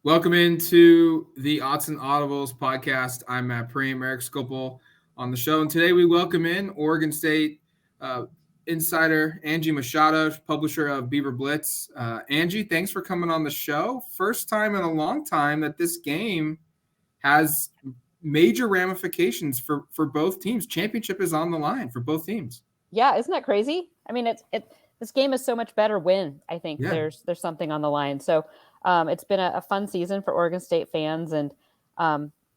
Welcome into the Odds and Audibles podcast. I'm Matt Prehm, Erik Skopil on the show. And today we welcome in Oregon State insider Angie Machado, publisher of BeaverBlitz. Angie, thanks for coming on the show. First time in a long time that this game has major ramifications for both teams. Championship is on the line for both teams. Yeah, isn't that crazy? I mean, this game is so much better when I think there's something on the line. So it's been a fun season for Oregon State fans, and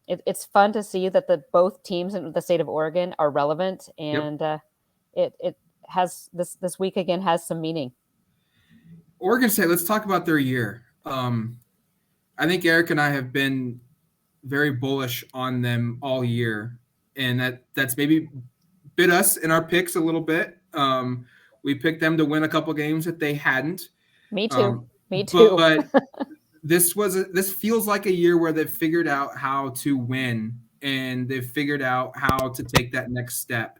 it's fun to see that both teams in the state of Oregon are relevant, and it has this week again has some meaning. Oregon State. Let's talk about their year. I think Erik and I have been very bullish on them all year, and that's maybe bit us in our picks a little bit. We picked them to win a couple games that they hadn't. Me too. Me too. But this feels like a year where they've figured out how to win, and they've figured out how to take that next step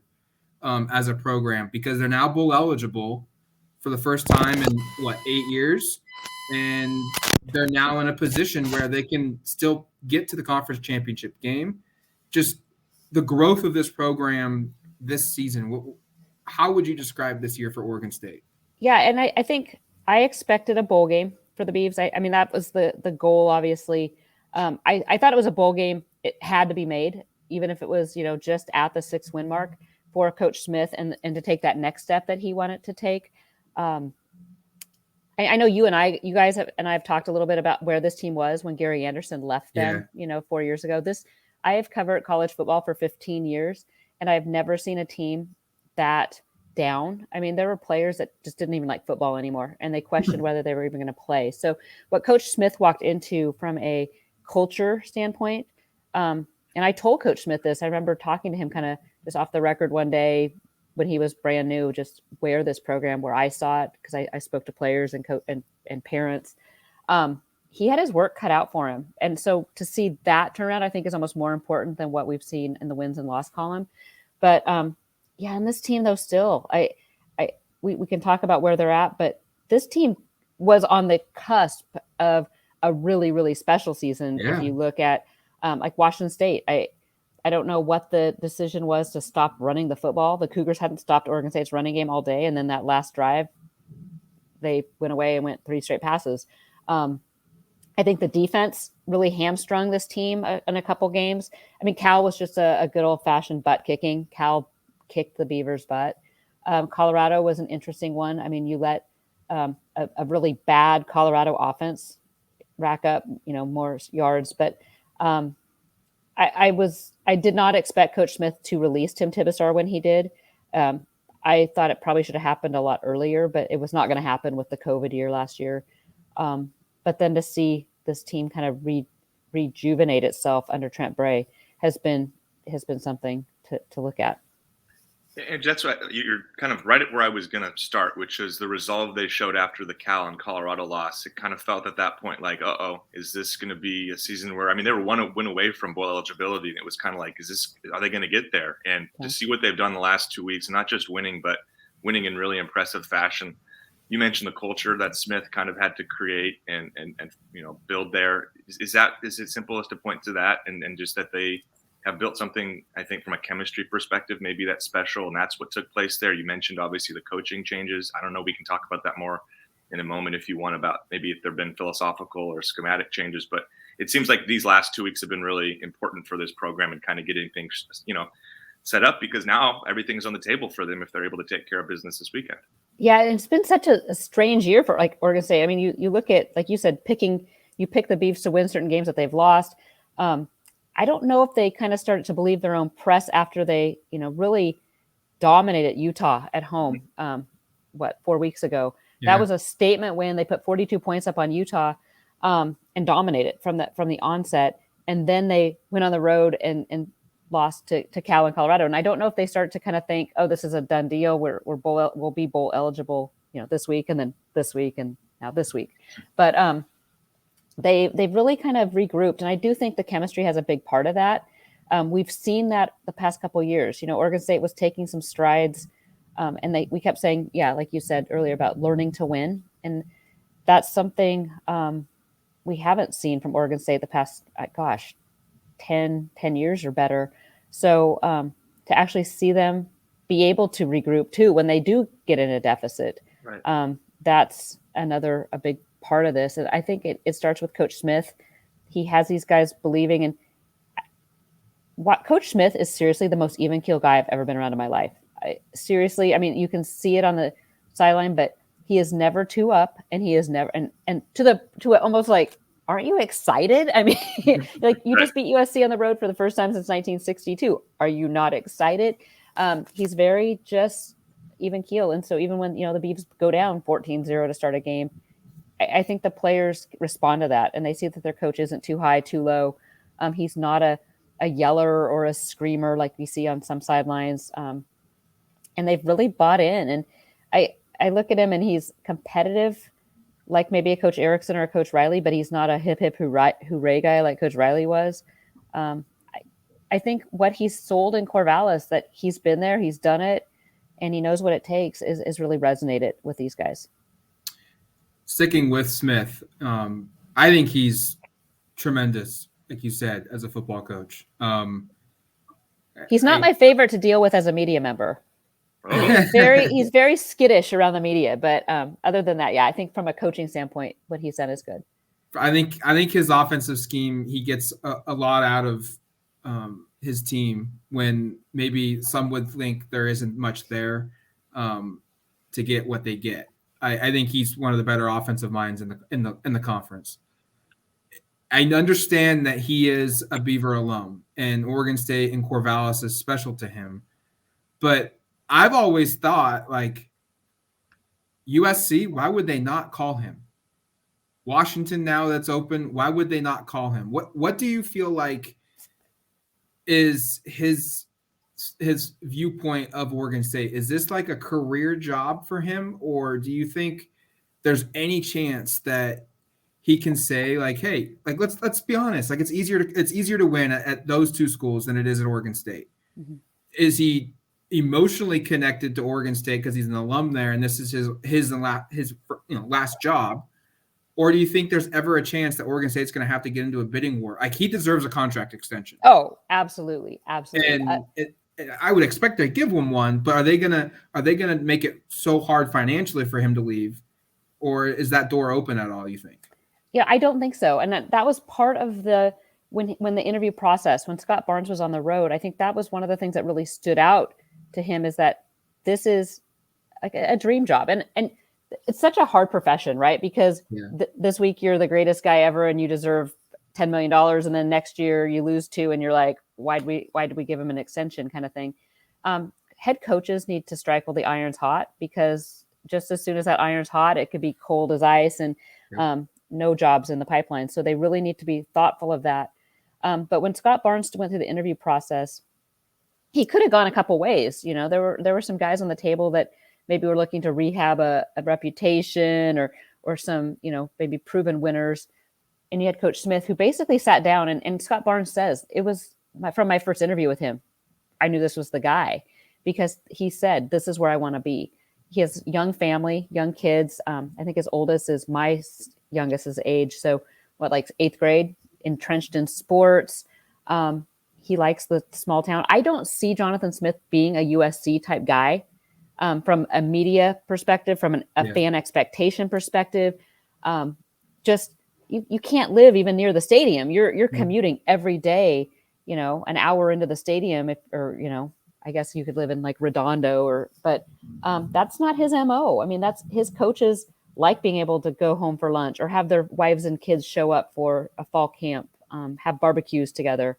as a program, because they're now bowl eligible for the first time in 8 years, and they're now in a position where they can still get to the conference championship game. Just the growth of this program this season. How would you describe this year for Oregon State? Yeah, and I think I expected a bowl game for the Beavs. I mean, that was the goal, obviously. I thought it was a bowl game. It had to be made, even if it was, just at the 6-win mark for Coach Smith and to take that next step that he wanted to take. I know you guys have talked a little bit about where this team was when Gary Anderson left them, 4 years ago. I have covered college football for 15 years, and I've never seen a team that down. I mean, there were players that just didn't even like football anymore, and they questioned whether they were even going to play. So what Coach Smith walked into from a culture standpoint, and I told Coach Smith this, I remember talking to him kind of just off the record one day when he was brand new, just where this program, where I saw it, because I spoke to players and parents. He had his work cut out for him. And so to see that turn around, I think is almost more important than what we've seen in the wins and loss column. But and this team, though, still, we can talk about where they're at, but this team was on the cusp of a really, really special season. Yeah. If you look at like Washington State, I don't know what the decision was to stop running the football. The Cougars hadn't stopped Oregon State's running game all day, and then that last drive, they went away and went 3 straight passes. I think the defense really hamstrung this team in a couple games. I mean, Cal was just a good old-fashioned butt kicking. Cal kicked the Beavers' butt. Colorado was an interesting one. I mean, you let a really bad Colorado offense rack up, more yards. But I did not expect Coach Smith to release Tim Tibesar when he did. I thought it probably should have happened a lot earlier, but it was not going to happen with the COVID year last year. But then to see this team kind of rejuvenate itself under Trent Bray has been something to look at. And that's what you're kind of right at where I was going to start, which is the resolve they showed after the Cal and Colorado loss. It kind of felt at that point like, is this going to be a season where, I mean, they were one win away from bowl eligibility, and it was kind of like, are they going to get there? And to see what they've done the last 2 weeks, not just winning, but winning in really impressive fashion. You mentioned the culture that Smith kind of had to create and build there. Is it simplest to point to that and just that they have built something, I think, from a chemistry perspective, maybe that's special, and that's what took place there. You mentioned, obviously, the coaching changes. I don't know, we can talk about that more in a moment if you want, about maybe if there have been philosophical or schematic changes, but it seems like these last 2 weeks have been really important for this program and kind of getting things, set up, because now everything's on the table for them if they're able to take care of business this weekend. Yeah, and it's been such a strange year for like Oregon State. I mean, you look at, like you said, pick the Beavs to win certain games that they've lost. I don't know if they kind of started to believe their own press after they, really dominated Utah at home, 4 weeks ago. Yeah. That was a statement win. They put 42 points up on Utah and dominated from the onset. And then they went on the road and lost to Cal and Colorado. And I don't know if they started to kind of think, this is a done deal. We'll be bowl eligible, this week and then this week and now this week. But they've really kind of regrouped. And I do think the chemistry has a big part of that. We've seen that the past couple of years. Oregon State was taking some strides, and we kept saying, like you said earlier, about learning to win. And that's something we haven't seen from Oregon State the past, 10 years or better. So to actually see them be able to regroup too when they do get in a deficit, right. That's a big part of this. And I think it starts with Coach Smith. He has these guys believing in what Coach Smith is. Seriously the most even keel guy I've ever been around in my life. Seriously, I mean, you can see it on the sideline, but he is never too up, and he is never and to almost like, aren't you excited? I mean, like you just beat USC on the road for the first time since 1962. Are you not excited? He's very just even keel. And so even when, the Beavs go down 14-0 to start a game, I think the players respond to that, and they see that their coach isn't too high, too low. He's not a yeller or a screamer like we see on some sidelines. And they've really bought in. And I look at him, and he's competitive, like maybe a Coach Erickson or a Coach Riley, but he's not a hip hooray guy like Coach Riley was. I think what he's sold in Corvallis, that he's been there, he's done it, and he knows what it takes, is really resonated with these guys. Sticking with Smith, I think he's tremendous, like you said, as a football coach. He's not my favorite to deal with as a media member. He's very skittish around the media, but other than that, I think from a coaching standpoint, what he's done is good. I think his offensive scheme, he gets a lot out of his team when maybe some would think there isn't much there to get what they get. I think he's one of the better offensive minds in the conference. I understand that he is a Beaver alum, and Oregon State and Corvallis is special to him, but I've always thought, like, USC, why would they not call him? Washington, now that's open, why would they not call him? What do you feel like is his viewpoint of Oregon State? Is this like a career job for him, or do you think there's any chance that he can say, like, hey, like, let's be honest, like, it's easier to win at those two schools than it is at Oregon State? Mm-hmm. Is he emotionally connected to Oregon State because he's an alum there and this is his last job? Or do you think there's ever a chance that Oregon State's going to have to get into a bidding war? Like, he deserves a contract extension. Oh, absolutely. And I would expect to give him one, but are they gonna make it so hard financially for him to leave, or is that door open at all, you think? Yeah, I don't think so. And that was part of when the interview process, when Scott Barnes was on the road, I think that was one of the things that really stood out to him, is that this is like a dream job. And it's such a hard profession, right? Because this week you're the greatest guy ever and you deserve $10 million. And then next year you lose 2 and you're like, why did we give him an extension, kind of thing? Head coaches need to strike while the iron's hot, because just as soon as that iron's hot, it could be cold as ice and no jobs in the pipeline. So they really need to be thoughtful of that. But when Scott Barnes went through the interview process, he could have gone a couple ways. There were some guys on the table that maybe were looking to rehab a reputation or some, maybe proven winners. And you had Coach Smith, who basically sat down, and Scott Barnes says, it was from my first interview with him, I knew this was the guy, because he said, this is where I want to be. He has young family, young kids. I think his oldest is my youngest's age. So like 8th grade, entrenched in sports. He likes the small town. I don't see Jonathan Smith being a USC type guy from a media perspective, from a fan expectation perspective. Just you can't live even near the stadium. You're commuting every day, an hour into the stadium, I guess you could live in like Redondo but that's not his MO. I mean, that's his coaches like being able to go home for lunch or have their wives and kids show up for a fall camp, have barbecues together.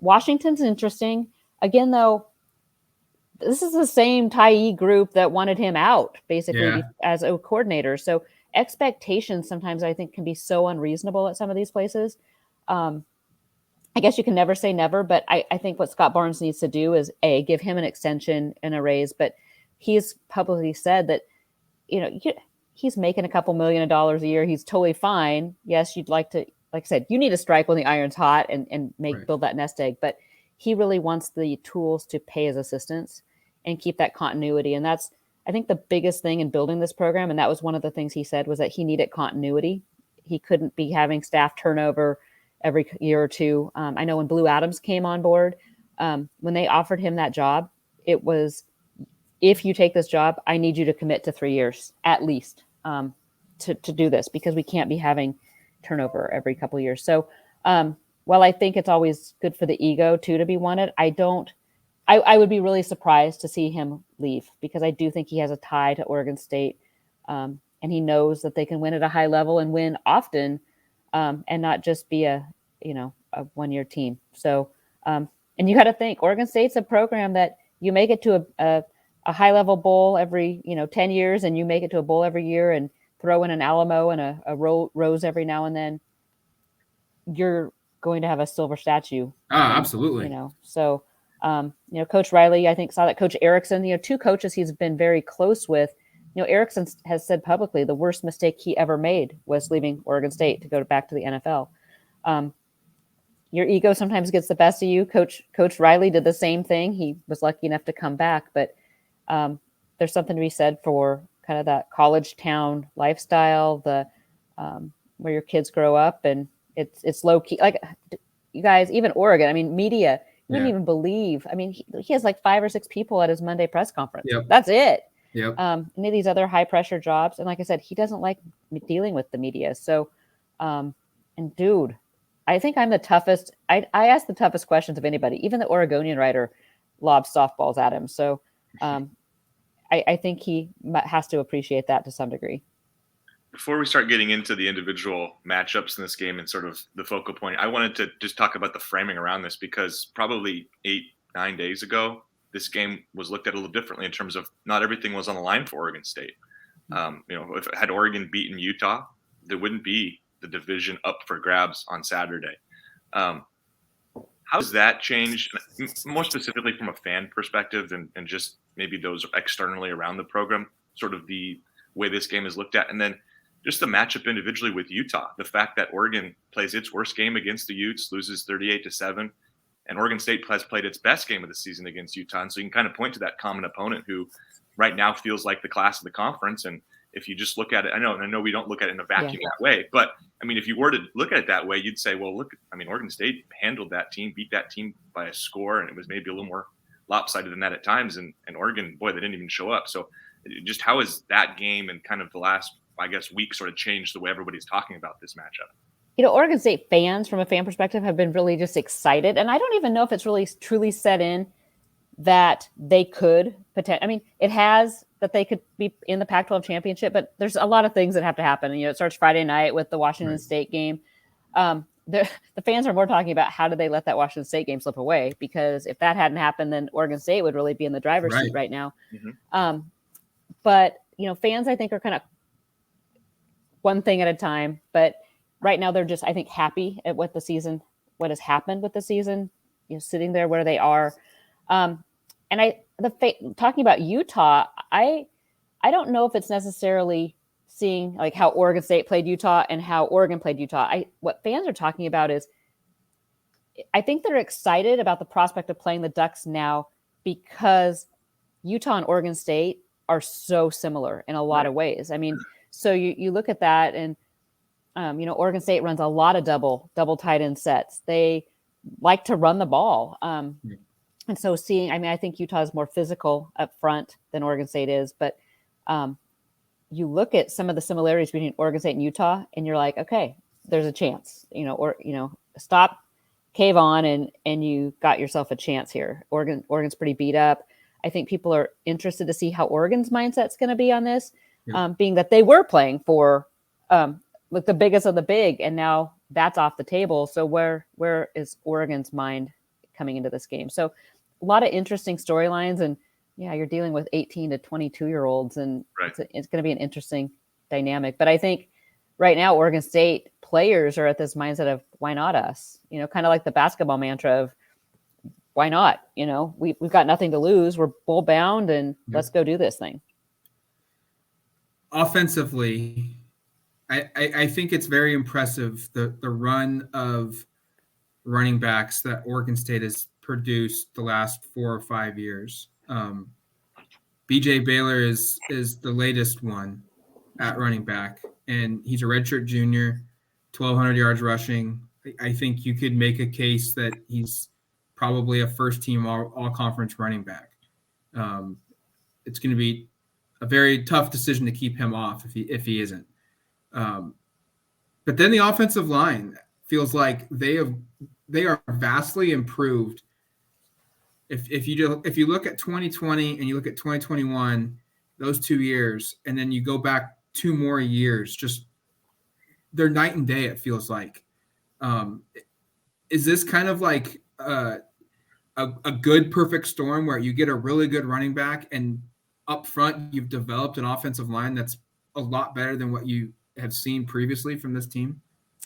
Washington's interesting. Again, though, this is the same Tyee group that wanted him out, basically, as a coordinator. So expectations sometimes, I think, can be so unreasonable at some of these places. I guess you can never say never, but I think what Scott Barnes needs to do is, A, give him an extension and a raise. But he's publicly said that, he's making a couple $1 million a year. He's totally fine. Yes, you'd like to, like I said, you need to strike when the iron's hot and build that nest egg. But he really wants the tools to pay his assistants and keep that continuity. And that's, I think, the biggest thing in building this program. And that was one of the things he said, was that he needed continuity. he couldn't be having staff turnover every year or two. I know when Blue Adams came on board, when they offered him that job, it was, if you take this job, I need you to commit to 3 years at least to do this, because we can't be having turnover every couple of years. So while I think it's always good for the ego too to be wanted, I would be really surprised to see him leave, because I do think he has a tie to Oregon State, and he knows that they can win at a high level and win often, and not just be a one-year team. So, and you got to think, Oregon State's a program that you make it to a high-level bowl every 10 years, and you make it to a bowl every year, and throw in an Alamo and a Rose every now and then, you're going to have a silver statue. Absolutely. So. Coach Riley, I think, saw that. Coach Erickson, two coaches he's been very close with. Erickson has said publicly the worst mistake he ever made was leaving Oregon State to go back to the NFL. Your ego sometimes gets the best of you. Coach Riley did the same thing. He was lucky enough to come back, but there's something to be said for kind of that college town lifestyle, the where your kids grow up, and it's low key. Like, you guys, even Oregon, I mean, media. You wouldn't even believe. I mean, he has like 5 or 6 people at his Monday press conference. Yep. That's it. Yep. Any of these other high pressure jobs. And like I said, he doesn't like dealing with the media. So, and dude, I think I'm the toughest. I ask the toughest questions of anybody. Even the Oregonian writer lobs softballs at him. So I think he has to appreciate that to some degree. Before we start getting into the individual matchups in this game and sort of the focal point, I wanted to just talk about the framing around this, because probably 8-9 days ago, this game was looked at a little differently in terms of not everything was on the line for Oregon State. If had Oregon beaten Utah, there wouldn't be the division up for grabs on Saturday. How has that changed, more specifically from a fan perspective and just maybe those externally around the program, sort of the way this game is looked at? And then just the matchup individually with Utah, the fact that Oregon plays its worst game against the Utes, loses 38-7, and Oregon State has played its best game of the season against Utah. And so you can kind of point to that common opponent who right now feels like the class of the conference. And if you just look at it, I know we don't look at it in a vacuum that way, but I mean, if you were to look at it that way, you'd say, well, look, I mean, Oregon State handled that team, beat that team by a score, and it was maybe a little more lopsided than that at times. And Oregon, boy, they didn't even show up. So just how is that game and kind of the last, I guess, week sort of changed the way everybody's talking about this matchup? Oregon State fans, from a fan perspective, have been really just excited. And I don't even know if it's really truly set in that they could potentially, I mean, it has that they could be in the Pac-12 championship, but there's a lot of things that have to happen. It starts Friday night with the Washington State game. The fans are more talking about how did they let that Washington State game slip away, because if that hadn't happened, then Oregon State would really be in the driver's seat right now. Mm-hmm. But, fans, I think, are kind of one thing at a time. But right now they're just, I think, happy at what has happened with the season, sitting there where they are. And talking about Utah, I don't know if it's necessarily seeing like how Oregon State played Utah and how Oregon played Utah. What fans are talking about is, I think they're excited about the prospect of playing the Ducks now, because Utah and Oregon State are so similar in a lot of ways. I mean, so you look at that, and Oregon State runs a lot of double tight end sets. They like to run the ball. And so I think Utah is more physical up front than Oregon State is, but you look at some of the similarities between Oregon State and Utah, and you're like, okay, there's a chance, stop, cave on, and you got yourself a chance here. Oregon's pretty beat up. I think people are interested to see how Oregon's mindset's going to be on this, being that they were playing for with the biggest of the big, and now that's off the table. So where is Oregon's mind coming into this game? So a lot of interesting storylines, and you're dealing with 18 to 22-year-olds, and it's going to be an interesting dynamic. But I think right now Oregon State players are at this mindset of, why not us? Kind of like the basketball mantra of, why not? We've got nothing to lose. We're bowl bound, and let's go do this thing. Offensively, I think it's very impressive, the run of running backs that Oregon State has produced the last 4 or 5 years. BJ Baylor is the latest one at running back, and he's a redshirt junior. 1,200 yards rushing. I think you could make a case that he's probably a first-team all-conference running back. It's going to be a very tough decision to keep him off if he isn't. But then the offensive line feels like they are vastly improved. If you look at 2020 and you look at 2021, those 2 years, and then you go back 2 more years, just they're night and day. It feels like. Is this kind of like a good perfect storm where you get a really good running back and up front you've developed an offensive line that's a lot better than what you have seen previously from this team?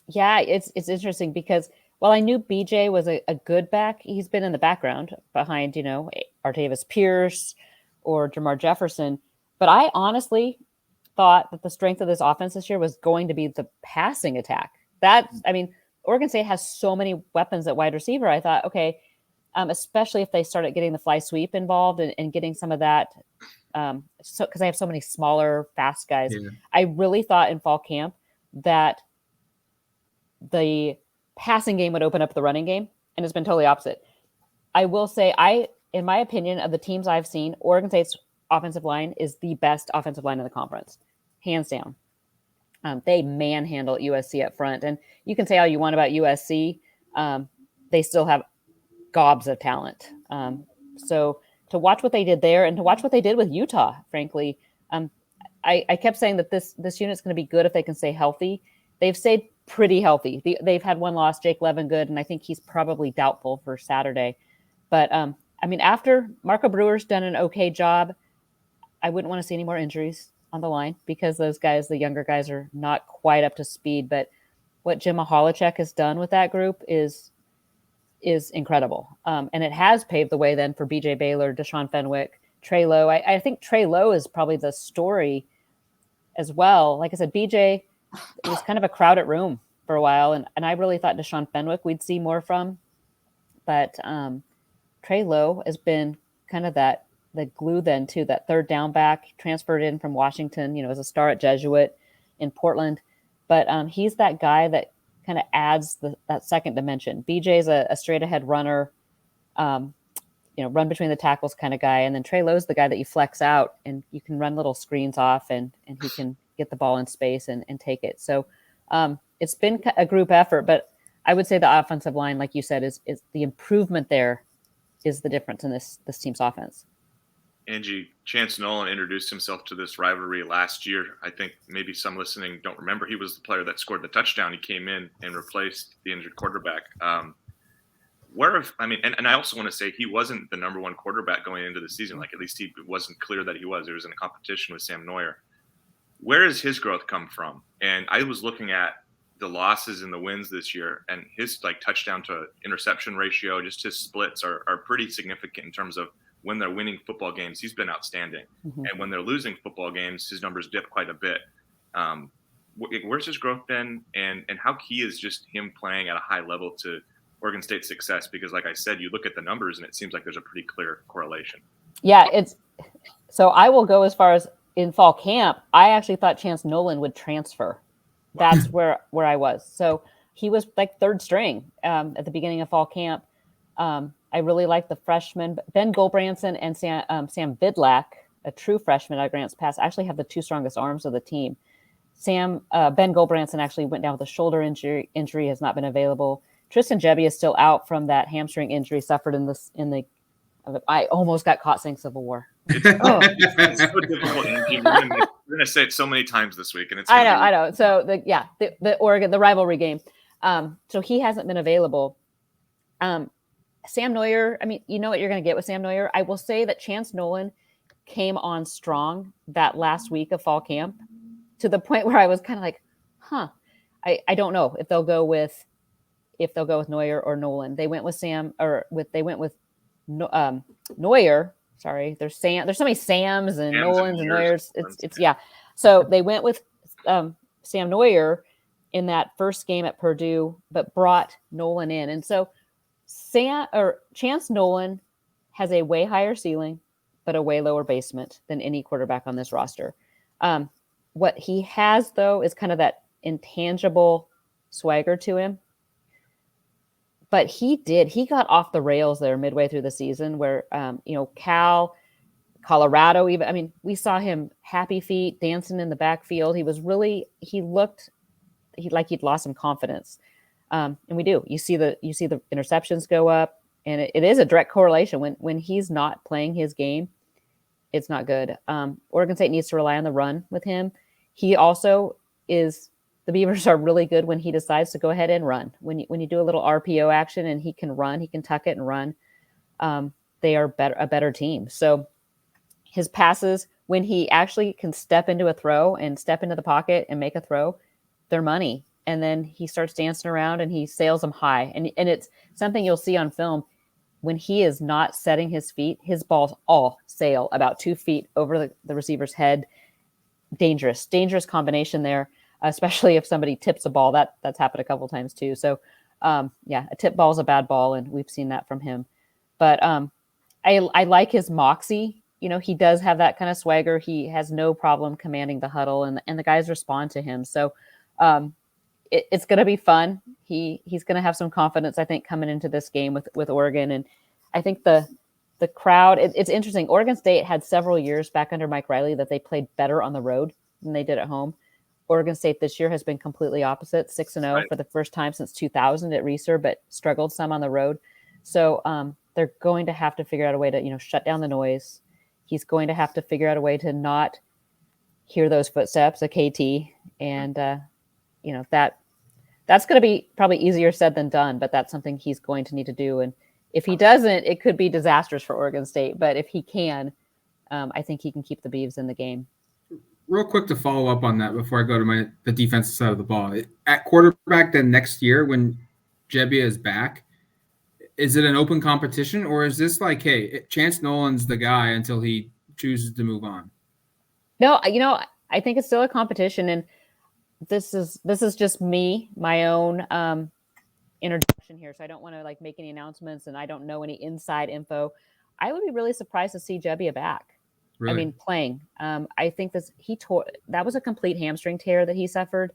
Yeah, it's interesting because while I knew BJ was a good back, he's been in the background behind, Artavis Pierce or Jamar Jefferson. But I honestly thought that the strength of this offense this year was going to be the passing attack. Oregon State has so many weapons at wide receiver. I thought, okay, especially if they started getting the fly sweep involved and getting some of that, because I have so many smaller, fast guys. Yeah. I really thought in fall camp that the passing game would open up the running game, and it's been totally opposite. I will say, in my opinion, of the teams I've seen, Oregon State's offensive line is the best offensive line in the conference, hands down. They manhandle USC up front, and you can say all you want about USC. They still have gobs of talent. So to watch what they did there and to watch what they did with Utah, frankly, I kept saying that this unit's going to be good if they can stay healthy. They've stayed pretty healthy. They've had one loss, Jake Levengood, and I think he's probably doubtful for Saturday. But, after Marco Brewer's done an okay job, I wouldn't want to see any more injuries on the line because those guys, the younger guys, are not quite up to speed. But what Jim Mahalichek has done with that group is incredible. And it has paved the way then for BJ Baylor, Deshaun Fenwick, Trey Lowe. I think Trey Lowe is probably the story as well. Like I said, BJ, it was kind of a crowded room for a while. And I really thought Deshaun Fenwick we'd see more from. But Trey Lowe has been kind of the glue then to that third down back, transferred in from Washington, as a star at Jesuit in Portland. But he's that guy that kind of adds that second dimension. BJ's a straight ahead runner, run between the tackles kind of guy. And then Trey Lowe's the guy that you flex out and you can run little screens off and he can get the ball in space and take it. So it's been a group effort, but I would say the offensive line, like you said, is the improvement there is the difference in this team's offense. Angie, Chance Nolan introduced himself to this rivalry last year. I think maybe some listening don't remember. He was the player that scored the touchdown. He came in and replaced the injured quarterback. And I also want to say he wasn't the number one quarterback going into the season. Like, at least it wasn't clear that he was. He was in a competition with Sam Neuer. Where has his growth come from? And I was looking at the losses and the wins this year, and his touchdown to interception ratio, just his splits are pretty significant in terms of when they're winning football games. He's been outstanding. Mm-hmm. And when they're losing football games, his numbers dip quite a bit. Where's his growth been? And how key is just him playing at a high level to Oregon State's success? Because like I said, you look at the numbers and it seems like there's a pretty clear correlation. Yeah, so I will go as far as in fall camp, I actually thought Chance Nolan would transfer. That's where I was. So he was like third string at the beginning of fall camp. I really liked the freshmen. Ben Gulbranson and Sam Vidlak, a true freshman at Grants Pass, actually have the two strongest arms of the team. Ben Gulbranson actually went down with a shoulder injury, has not been available. Tristan Jebby is still out from that hamstring injury suffered I almost got caught saying Civil War. It's so difficult, Angie. We're going to say it so many times this week, and it's. I know. So the Oregon, the rivalry game. So he hasn't been available. Sam Neuer. You know what you're going to get with Sam Neuer. I will say that Chance Nolan came on strong that last week of fall camp, to the point where I was kind of like, I don't know if they'll go with Neuer or Nolan. They went with Neuer. Sorry, there's so many Sams and Nolans and Neuers. It's yeah. So they went with Sam Neuer in that first game at Purdue, but brought Nolan in, and so Chance Nolan has a way higher ceiling, but a way lower basement than any quarterback on this roster. What he has though is kind of that intangible swagger to him. But he got off the rails there midway through the season where, Colorado, even, I mean, we saw him happy feet dancing in the backfield. He looked like he'd lost some confidence. And we do, you see the interceptions go up, and it is a direct correlation when he's not playing his game. It's not good. Oregon State needs to rely on the run with him. He also is, the Beavers are really good when he decides to go ahead and run. When you do a little RPO action and he can run, he can tuck it and run. They are a better team. So his passes, when he actually can step into a throw and step into the pocket and make a throw, they're money. And then he starts dancing around and he sails them high. And it's something you'll see on film. When he is not setting his feet, his balls all sail about 2 feet over the receiver's head. Dangerous combination there, especially if somebody tips a ball. That's happened a couple of times too. So a tip ball is a bad ball, and we've seen that from him. But I like his moxie. He does have that kind of swagger. He has no problem commanding the huddle, and the guys respond to him. So it's going to be fun. He's going to have some confidence, I think, coming into this game with Oregon. And I think the crowd, it's interesting. Oregon State had several years back under Mike Riley that they played better on the road than they did at home. Oregon State this year has been completely opposite, 6-0 for the first time since 2000 at Reser, but struggled some on the road. So they're going to have to figure out a way to, shut down the noise. He's going to have to figure out a way to not hear those footsteps, a KT, and that's going to be probably easier said than done, but that's something he's going to need to do. And if he doesn't, it could be disastrous for Oregon State. But if he can, I think he can keep the Beavs in the game. Real quick to follow up on that before I go to the defensive side of the ball. At quarterback then next year when Jebbia is back, is it an open competition, or is this like, hey, Chance Nolan's the guy until he chooses to move on? No, I think it's still a competition, and this is just me, my own introduction here. So I don't want to make any announcements, and I don't know any inside info. I would be really surprised to see Jebbia back. Really? I mean, playing. I think that was a complete hamstring tear that he suffered.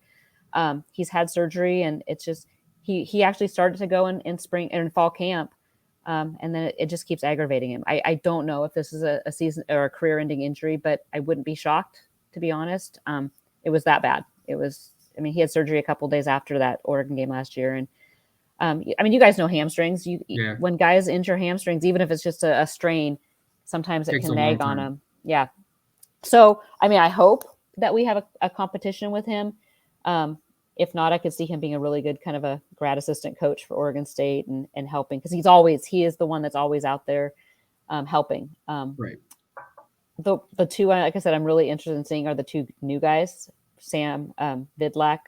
He's had surgery, and it's just he actually started to go in spring and fall camp, and then it just keeps aggravating him. I don't know if this is a season or a career-ending injury, but I wouldn't be shocked, to be honest. It was that bad. He had surgery a couple of days after that Oregon game last year, and you guys know hamstrings. When guys injure hamstrings, even if it's just a strain, sometimes it can nag on them. Yeah. So, I hope that we have a competition with him. If not, I could see him being a really good kind of a grad assistant coach for Oregon State and helping, because he is the one that's always out there helping. Right. The two, like I said, I'm really interested in seeing are the two new guys, Sam Vidlak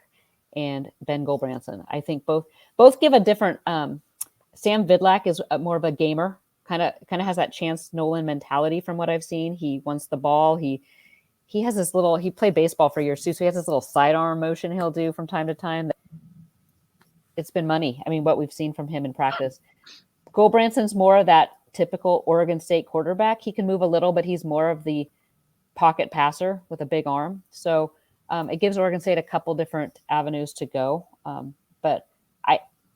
and Ben Gulbranson. I think both give a different. Sam Vidlak is more of a gamer, kind of has that Chance Nolan mentality from what I've seen. He wants the ball. He has this little. He played baseball for years too, so he has this little sidearm motion he'll do from time to time. It's been money. What we've seen from him in practice. Gulbranson's more of that typical Oregon State quarterback. He can move a little, but he's more of the pocket passer with a big arm. So it gives Oregon State a couple different avenues to go. But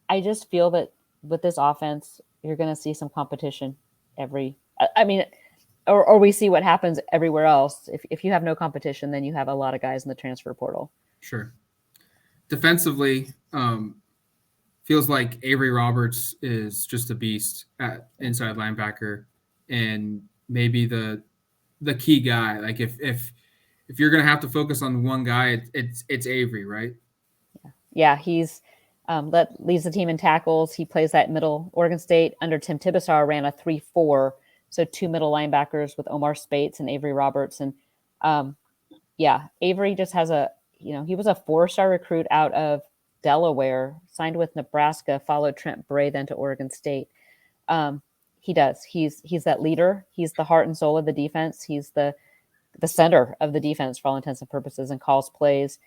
I just feel that with this offense, you're going to see some competition or we see what happens everywhere else. If you have no competition, then you have a lot of guys in the transfer portal. Sure. Defensively, feels like Avery Roberts is just a beast at inside linebacker, and maybe the key guy. Like if you're going to have to focus on one guy, it's Avery, right? Yeah, he's leads the team in tackles. He plays that middle. Oregon State under Tim Tibesar ran a 3-4, so two middle linebackers with Omar Spates and Avery Roberts. And Avery just has he was a 4-star recruit out of Delaware, signed with Nebraska, followed Trent Bray then to Oregon State. He does. He's that leader. He's the heart and soul of the defense. He's the center of the defense for all intents and purposes, and calls plays.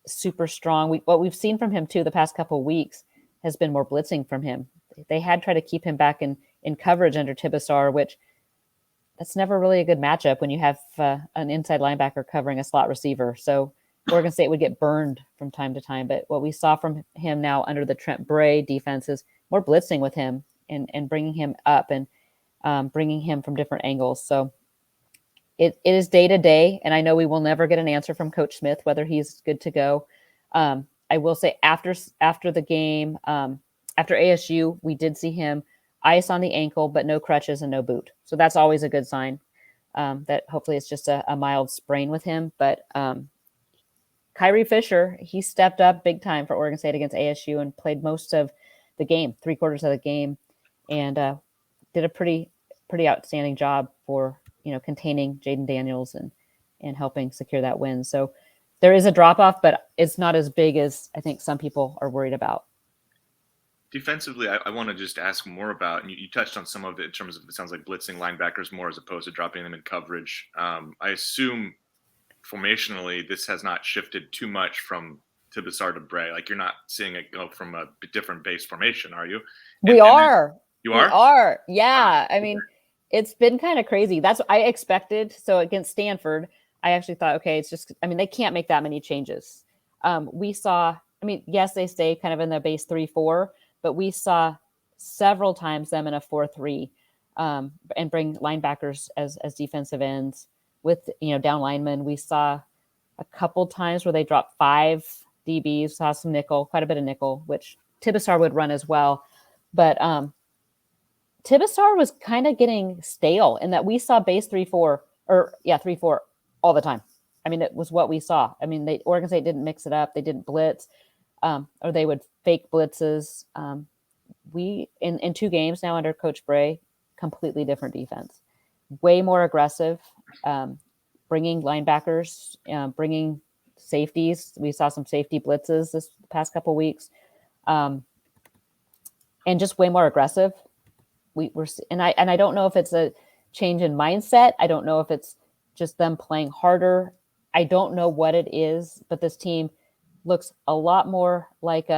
Super strong. What we've seen from him too the past couple of weeks has been more blitzing from him. They had tried to keep him back in coverage under Tibesar, which that's never really a good matchup when you have an inside linebacker covering a slot receiver. So Oregon State would get burned from time to time. But what we saw from him now under the Trent Bray defense is more blitzing with him and bringing him up and bringing him from different angles. So it is day to day. And I know we will never get an answer from Coach Smith, whether he's good to go. I will say after the game, after ASU, we did see him ice on the ankle, but no crutches and no boot. So that's always a good sign that hopefully it's just a mild sprain with him. But Kyrie Fisher, he stepped up big time for Oregon State against ASU and played most of the game, 3/4 of the game, and did a pretty outstanding job for, containing Jaden Daniels and helping secure that win. So there is a drop off, but it's not as big as I think some people are worried about. Defensively, I want to just ask more about, and you touched on some of it in terms of, it sounds like blitzing linebackers more as opposed to dropping them in coverage. I assume formationally, this has not shifted too much from Tibesar to Bray. Like, you're not seeing it go from a different base formation, are you? You are? We are. Yeah. I mean, it's been kind of crazy. That's what I expected. So against Stanford, I actually thought, okay, it's just, they can't make that many changes. We saw, yes, they stay kind of in the base 3-4, but we saw several times them in a 4-3 and bring linebackers as defensive ends with, down linemen. We saw a couple times where they dropped 5 DBs, saw some nickel, quite a bit of nickel, which Tibesar would run as well. But Tibesar was kind of getting stale in that we saw base 3-4 all the time. It was what we saw. Oregon State didn't mix it up. They didn't blitz, or they would fake blitzes. We in 2 games now under Coach Bray, completely different defense, way more aggressive, bringing linebackers, bringing safeties. We saw some safety blitzes this past couple weeks, and just way more aggressive. I don't know if it's a change in mindset. I don't know if it's just them playing harder. I don't know what it is, but this team looks a lot more like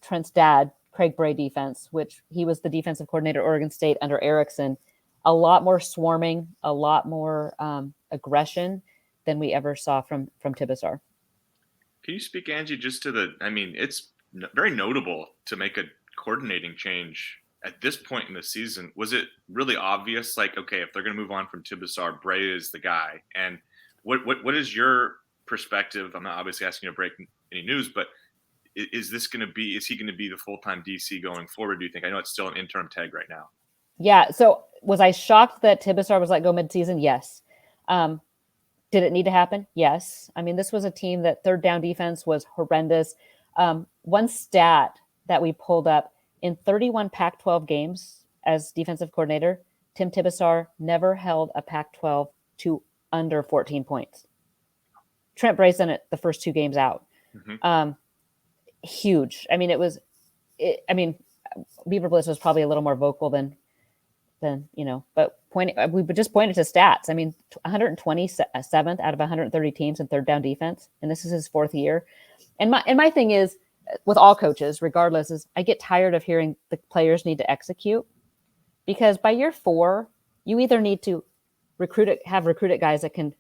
Trent's dad, Craig Bray defense, which he was the defensive coordinator at Oregon State under Erickson. A lot more swarming, a lot more aggression than we ever saw from Tibesar. Can you speak, Angie, just to it's very notable to make a coordinating change at this point in the season. Was it really obvious, like, okay, if they're going to move on from Tibesar, Bray is the guy? And what is your perspective? I'm not obviously asking you to break any news, but is he going to be the full-time DC going forward, do you think? I know it's still an interim tag right now. Yeah. So was I shocked that Tibesar was let go midseason? Yes. Did it need to happen? Yes. This was a team that third down defense was horrendous. One stat that we pulled up, in 31 Pac-12 games as defensive coordinator, Tim Tibesar never held a Pac-12 to under 14 points. Trent Bray's done it the first 2 games out. Mm-hmm. Huge. BeaverBlitz was probably a little more vocal than but we just pointed to stats. 127th out of 130 teams in third down defense, and this is his 4th year. And my thing is, with all coaches, regardless, is I get tired of hearing the players need to execute, because by year 4, you either need to have recruited guys that can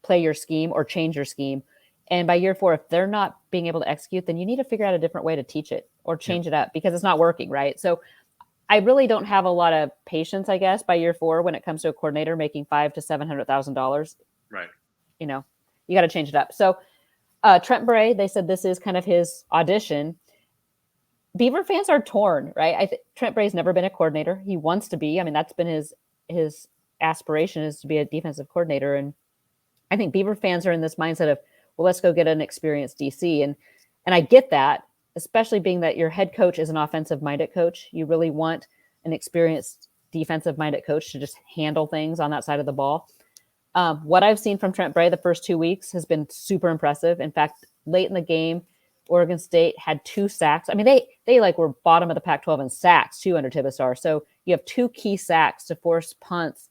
play your scheme or change your scheme. And by year 4, if they're not being able to execute, then you need to figure out a different way to teach it or change it up, because it's not working, right? So I really don't have a lot of patience, I guess, by year 4 when it comes to a coordinator making $500,000 to $700,000. Right. You got to change it up. So Trent Bray, they said this is kind of his audition. Beaver fans are torn, right? Trent Bray's never been a coordinator. He wants to be. That's been his aspiration, is to be a defensive coordinator. And I think Beaver fans are in this mindset of, well, let's go get an experienced DC. And I get that, especially being that your head coach is an offensive-minded coach. You really want an experienced defensive-minded coach to just handle things on that side of the ball. What I've seen from Trent Bray the first 2 weeks has been super impressive. In fact, late in the game, Oregon State had 2 sacks. They were bottom of the Pac-12 in sacks too under Tibesar. So you have 2 key sacks to force punts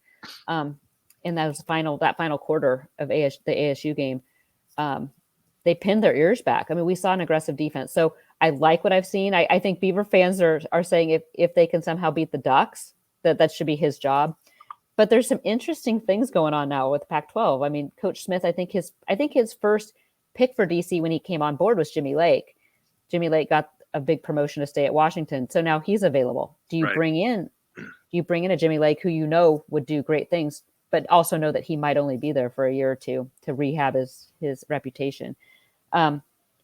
in that final quarter of the ASU game. They pinned their ears back. We saw an aggressive defense. So I like what I've seen. I think Beaver fans are saying if they can somehow beat the Ducks, that should be his job. But there's some interesting things going on now with Pac-12. Coach Smith, I think his first pick for DC when he came on board was Jimmy Lake. Jimmy Lake got a big promotion to stay at Washington, so now he's available. Do you bring in a Jimmy Lake who would do great things, but also know that he might only be there for a year or two to rehab his reputation?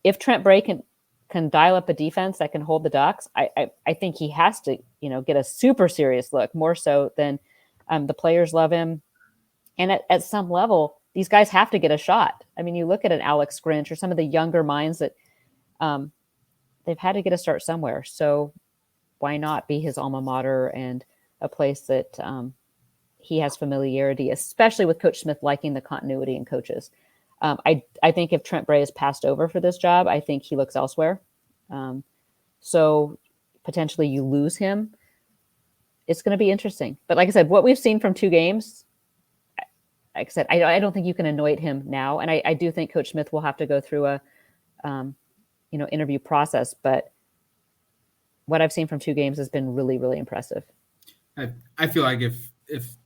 If Trent Bray can dial up a defense that can hold the Ducks, I think he has to, get a super serious look, more so than the players love him. And at some level, these guys have to get a shot. I mean, you look at an Alex Grinch or some of the younger minds that they've had to get a start somewhere. So why not be his alma mater and a place that he has familiarity, especially with Coach Smith liking the continuity in coaches. I think if Trent Bray is passed over for this job, I think he looks elsewhere. So potentially you lose him. It's going to be interesting. But like I said, what we've seen from 2 games, like I said, I don't think you can anoint him now. And I do think Coach Smith will have to go through a, interview process. But what I've seen from 2 games has been really, really impressive. I feel like if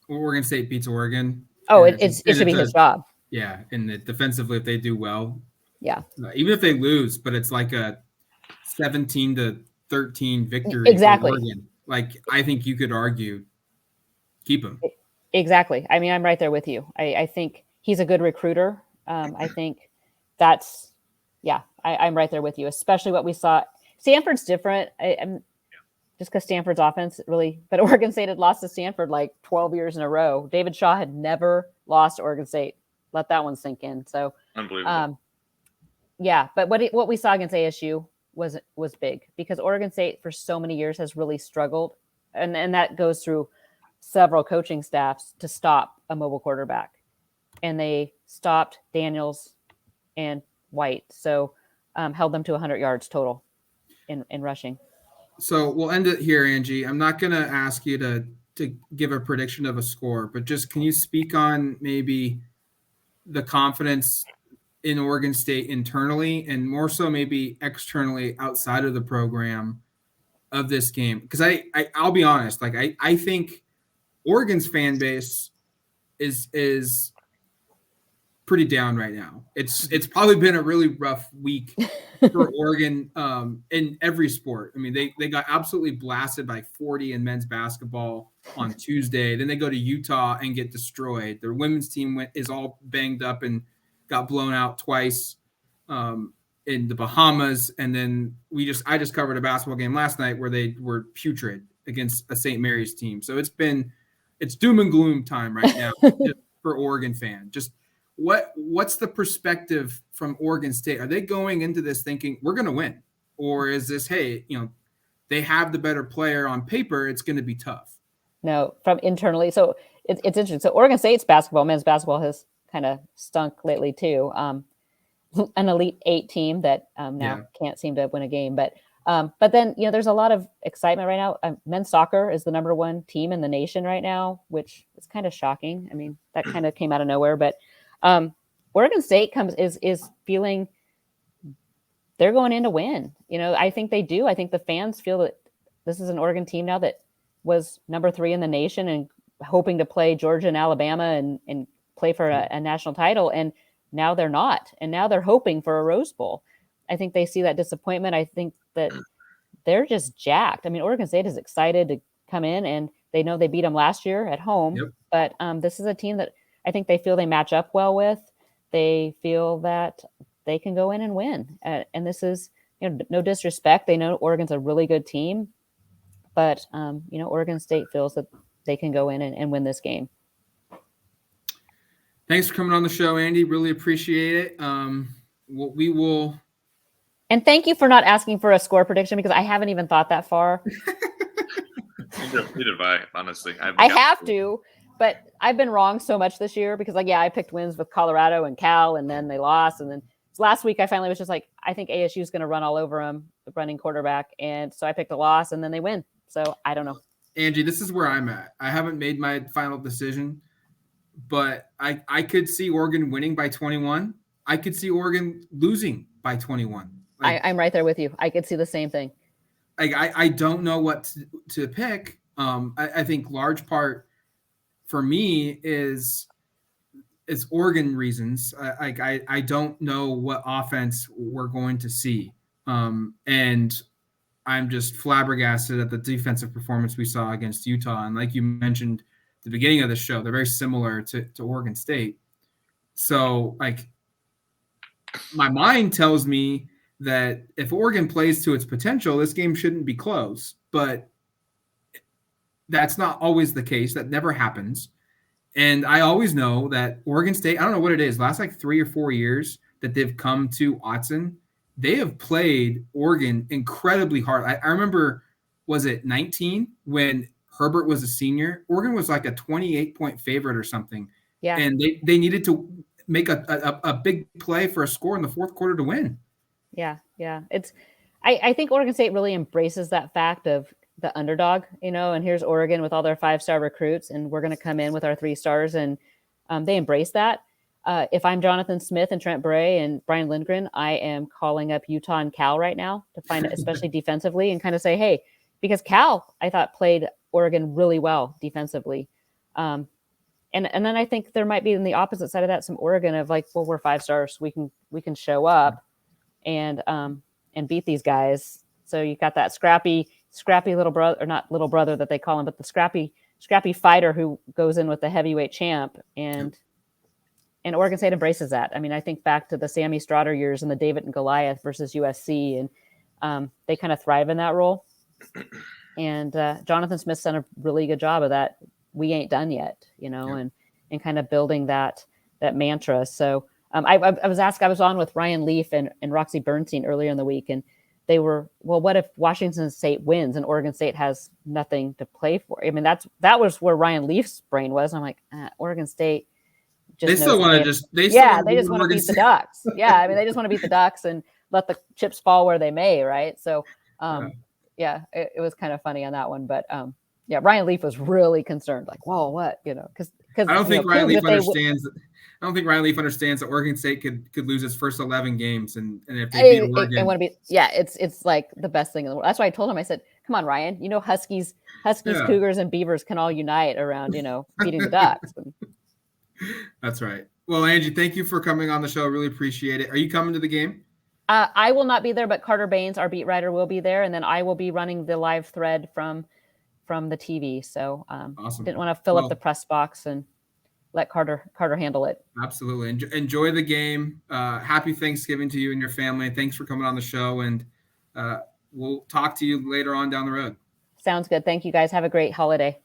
Oregon State beats Oregon, it should be his job. Yeah, and defensively, if they do well, yeah, even if they lose, but it's like a 17-13 victory. Exactly. For Oregon. Like, I think you could argue keep him. Exactly. I mean, I'm right there with you. I think he's a good recruiter. I think that's, I'm right there with you, especially what we saw. Stanford's different. I'm just because Stanford's offense really, but Oregon State had lost to Stanford like 12 years in a row. David Shaw had never lost to Oregon State. Let that one sink in. So, unbelievable. But what we saw against ASU was big, because Oregon State for so many years has really struggled, and that goes through several coaching staffs to stop a mobile quarterback, and they stopped Daniels and White, so held them to 100 yards total in rushing. So we'll end it here, Angie. I'm not going to ask you to give a prediction of a score, but just can you speak on maybe the confidence in Oregon State internally, and more so maybe externally outside of the program of this game? Because I'll be honest, like I think Oregon's fan base is pretty down right now. It's probably been a really rough week for Oregon in every sport. I mean, they got absolutely blasted by 40 in men's basketball on Tuesday. Then they go to Utah and get destroyed. Their women's team is all banged up and got blown out twice in the Bahamas. And then I just covered a basketball game last night where they were putrid against a St. Mary's team. So it's doom and gloom time right now for Oregon fan. Just what's the perspective from Oregon State? Are they going into this thinking we're going to win? Or is this, hey, they have the better player on paper, it's going to be tough? No, from internally. So it's interesting. So Oregon State's men's basketball has kind of stunk lately too. An Elite 8 team that now can't seem to win a game. But then, there's a lot of excitement right now. Men's soccer is the number 1 team in the nation right now, which is kind of shocking. I mean, that kind of came out of nowhere. But Oregon State is feeling they're going in to win. I think they do. I think the fans feel that this is an Oregon team now that was number 3 in the nation and hoping to play Georgia and Alabama and play for a national title. And now they're not. And now they're hoping for a Rose Bowl. I think they see that disappointment. I think that they're just jacked. I mean, Oregon State is excited to come in, and they know they beat them last year at home. Yep. But this is a team that I think they feel they match up well with. They feel that they can go in and win. And this is, no disrespect. They know Oregon's a really good team. But, Oregon State feels that they can go in and win this game. Thanks for coming on the show, Andy. Really appreciate it. We will. And thank you for not asking for a score prediction, because I haven't even thought that far. Neither have I, honestly. I have to, but I've been wrong so much this year because, I picked wins with Colorado and Cal, and then they lost. And then last week I finally was just like, I think ASU is going to run all over them, the running quarterback. And so I picked a loss, and then they win. So I don't know. Angie, this is where I'm at. I haven't made my final decision, but I could see Oregon winning by 21. I could see Oregon losing by 21. I'm right there with you. I could see the same thing. I don't know what to pick. I think large part for me is it's Oregon reasons. I don't know what offense we're going to see. And I'm just flabbergasted at the defensive performance we saw against Utah. And like you mentioned at the beginning of the show, they're very similar to Oregon State. So, like, my mind tells me that if Oregon plays to its potential, this game shouldn't be close. But that's not always the case. That never happens. And I always know that Oregon State, I don't know what it is, last like 3 or 4 years that they've come to Autzen, they have played Oregon incredibly hard. I remember, was it 19 when Herbert was a senior? Oregon was like a 28-point favorite or something. Yeah. And they needed to make a big play for a score in the fourth quarter to win. Yeah. I think Oregon State really embraces that fact of the underdog, and here's Oregon with all their 5-star recruits, and we're going to come in with our 3 stars, and they embrace that. If I'm Jonathan Smith and Trent Bray and Brian Lindgren, I am calling up Utah and Cal right now to find it, especially defensively, and kind of say, hey, because Cal, I thought, played Oregon really well defensively. And then I think there might be on the opposite side of that some Oregon of like, well, we're 5 stars, we can show up and beat these guys. So you got that scrappy little brother, or not little brother that they call him, but the scrappy fighter who goes in with the heavyweight champ, and Oregon State embraces that. I mean, I think back to the Sammy Strotter years and the David and Goliath versus USC, and they kind of thrive in that role. And Jonathan Smith's done a really good job of that. We ain't done yet, and kind of building that mantra. So I was on with Ryan Leaf and Roxy Bernstein earlier in the week, and they were, well, what if Washington State wins and Oregon State has nothing to play for? I mean, that was where Ryan Leaf's brain was. I'm like, Oregon State just they still want to they just want to beat the Ducks. Yeah, I mean, they just want to beat the Ducks and let the chips fall where they may, right? So, it was kind of funny on that one, but Ryan Leaf was really concerned, like, whoa, what, because I don't think Ryan Leaf understands. I don't think Ryan Leaf understands that Oregon State could lose its first 11 games, and if they beat Oregon, it's like the best thing in the world. That's why I told him. I said, "Come on, Ryan. Huskies, Cougars, and Beavers can all unite around beating the Ducks." That's right. Well, Angie, thank you for coming on the show. I really appreciate it. Are you coming to the game? I will not be there, but Carter Baines, our beat writer, will be there, and then I will be running the live thread from the TV. So awesome. Didn't want to fill up the press box and let Carter handle it. Absolutely. Enjoy the game. Happy Thanksgiving to you and your family. Thanks for coming on the show, and we'll talk to you later on down the road. Sounds good. Thank you, guys. Have a great holiday.